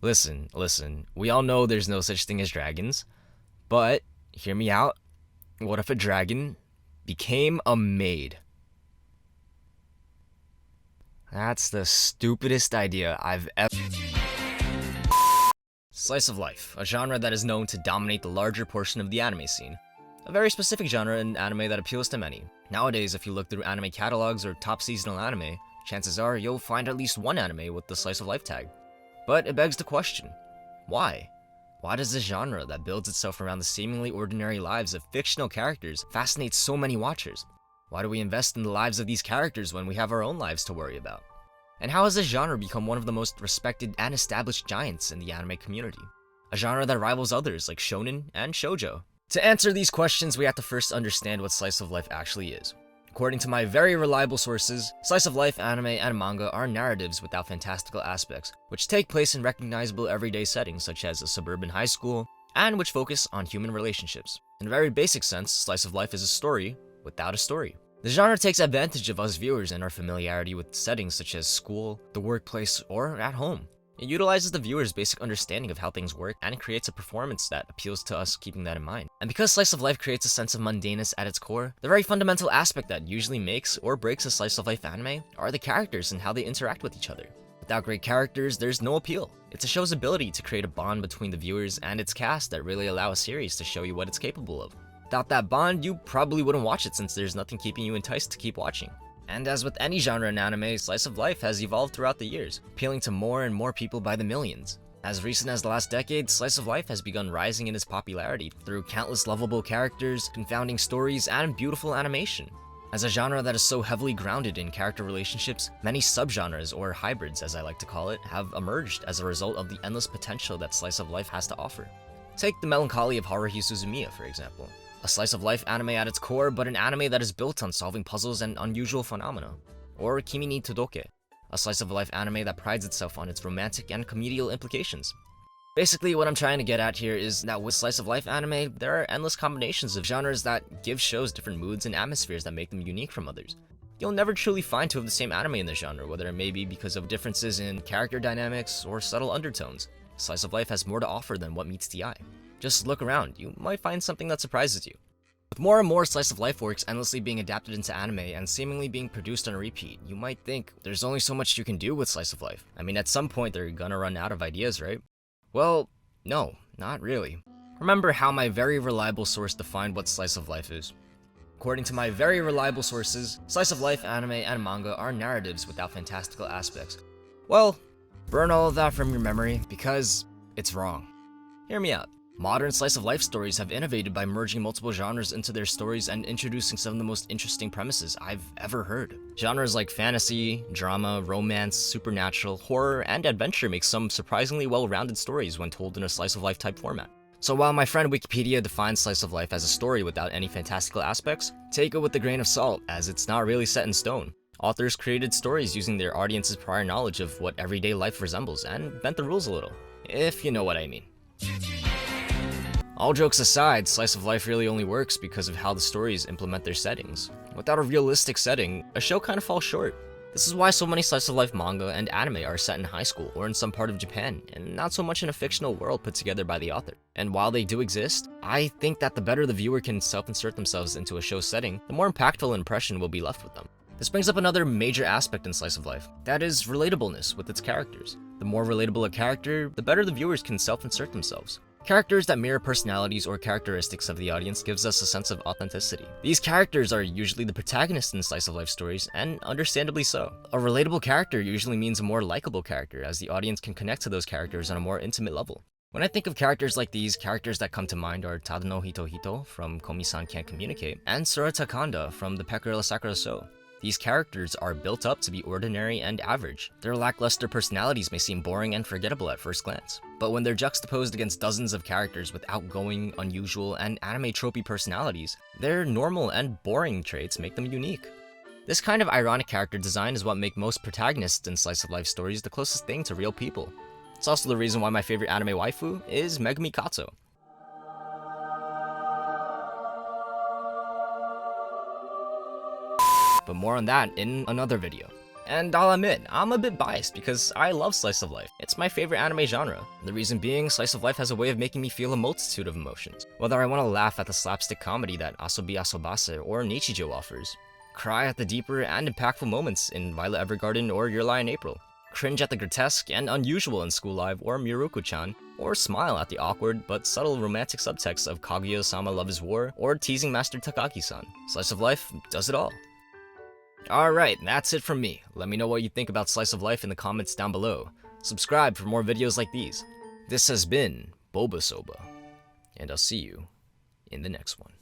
Listen, we all know there's no such thing as dragons, but hear me out. What if a dragon became a maid? That's the stupidest idea I've ever. Slice of life, a genre that is known to dominate the larger portion of the anime scene. A very specific genre in anime that appeals to many. Nowadays, if you look through anime catalogs or top seasonal anime, chances are you'll find at least one anime with the slice of life tag. But it begs the question, why? Why does this genre that builds itself around the seemingly ordinary lives of fictional characters fascinate so many watchers? Why do we invest in the lives of these characters when we have our own lives to worry about? And how has this genre become one of the most respected and established giants in the anime community? A genre that rivals others like shonen and shoujo. To answer these questions, we have to first understand what slice of life actually is. According to my very reliable sources, slice of life anime and manga are narratives without fantastical aspects, which take place in recognizable everyday settings such as a suburban high school, and which focus on human relationships. In a very basic sense, slice of life is a story without a story. The genre takes advantage of us viewers and our familiarity with settings such as school, the workplace, or at home. It utilizes the viewer's basic understanding of how things work and creates a performance that appeals to us keeping that in mind. And because slice of life creates a sense of mundaneness at its core, the very fundamental aspect that usually makes or breaks a slice of life anime are the characters and how they interact with each other. Without great characters, there's no appeal. It's a show's ability to create a bond between the viewers and its cast that really allow a series to show you what it's capable of. Without that bond, you probably wouldn't watch it since there's nothing keeping you enticed to keep watching. And as with any genre in anime, slice of life has evolved throughout the years, appealing to more and more people by the millions. As recent as the last decade, slice of life has begun rising in its popularity through countless lovable characters, confounding stories, and beautiful animation. As a genre that is so heavily grounded in character relationships, many subgenres, or hybrids as I like to call it, have emerged as a result of the endless potential that slice of life has to offer. Take the melancholy of Haruhi Suzumiya, for example. A slice of life anime at its core, but an anime that is built on solving puzzles and unusual phenomena. Or Kimi ni Todoke, a slice of life anime that prides itself on its romantic and comedial implications. Basically, what I'm trying to get at here is that with slice of life anime, there are endless combinations of genres that give shows different moods and atmospheres that make them unique from others. You'll never truly find two of the same anime in the genre, whether it may be because of differences in character dynamics or subtle undertones. Slice of life has more to offer than what meets the eye. Just look around, you might find something that surprises you. With more and more slice of life works endlessly being adapted into anime and seemingly being produced on a repeat, you might think there's only so much you can do with slice of life. I mean, at some point they're gonna run out of ideas, right? Well, no, not really. Remember how my very reliable source defined what slice of life is. According to my very reliable sources, slice of life anime and manga are narratives without fantastical aspects. Well, burn all of that from your memory because it's wrong. Hear me out. Modern slice of life stories have innovated by merging multiple genres into their stories and introducing some of the most interesting premises I've ever heard. Genres like fantasy, drama, romance, supernatural, horror, and adventure make some surprisingly well-rounded stories when told in a slice of life type format. So while my friend Wikipedia defines slice of life as a story without any fantastical aspects, take it with a grain of salt, as it's not really set in stone. Authors created stories using their audience's prior knowledge of what everyday life resembles and bent the rules a little, if you know what I mean. All jokes aside, slice of life really only works because of how the stories implement their settings. Without a realistic setting, a show kind of falls short. This is why so many slice of life manga and anime are set in high school or in some part of Japan, and not so much in a fictional world put together by the author. And while they do exist, I think that the better the viewer can self-insert themselves into a show's setting, the more impactful an impression will be left with them. This brings up another major aspect in slice of life, that is relatableness with its characters. The more relatable a character, the better the viewers can self-insert themselves. Characters that mirror personalities or characteristics of the audience gives us a sense of authenticity. These characters are usually the protagonists in slice of life stories, and understandably so. A relatable character usually means a more likable character, as the audience can connect to those characters on a more intimate level. When I think of characters like these, characters that come to mind are Tadano Hitohito from Komi-san Can't Communicate, and Surata Kanda from the Pecorella Sakura So. These characters are built up to be ordinary and average. Their lackluster personalities may seem boring and forgettable at first glance, but when they're juxtaposed against dozens of characters with outgoing, unusual, and anime tropey personalities, their normal and boring traits make them unique. This kind of ironic character design is what makes most protagonists in slice of life stories the closest thing to real people. It's also the reason why my favorite anime waifu is Megumi Kato. But more on that in another video. And I'll admit, I'm a bit biased because I love slice of life. It's my favorite anime genre. The reason being, slice of life has a way of making me feel a multitude of emotions. Whether I want to laugh at the slapstick comedy that Asobi Asobase or Nichijou offers, cry at the deeper and impactful moments in Violet Evergarden or Your Lie in April, cringe at the grotesque and unusual in School Live or Miruko-chan, or smile at the awkward but subtle romantic subtext of Kaguya-sama Love is War or teasing Master Takagi-san. Slice of life does it all. Alright, that's it from me. Let me know what you think about Slice of Life in the comments down below. Subscribe for more videos like these. This has been Boba Soba, and I'll see you in the next one.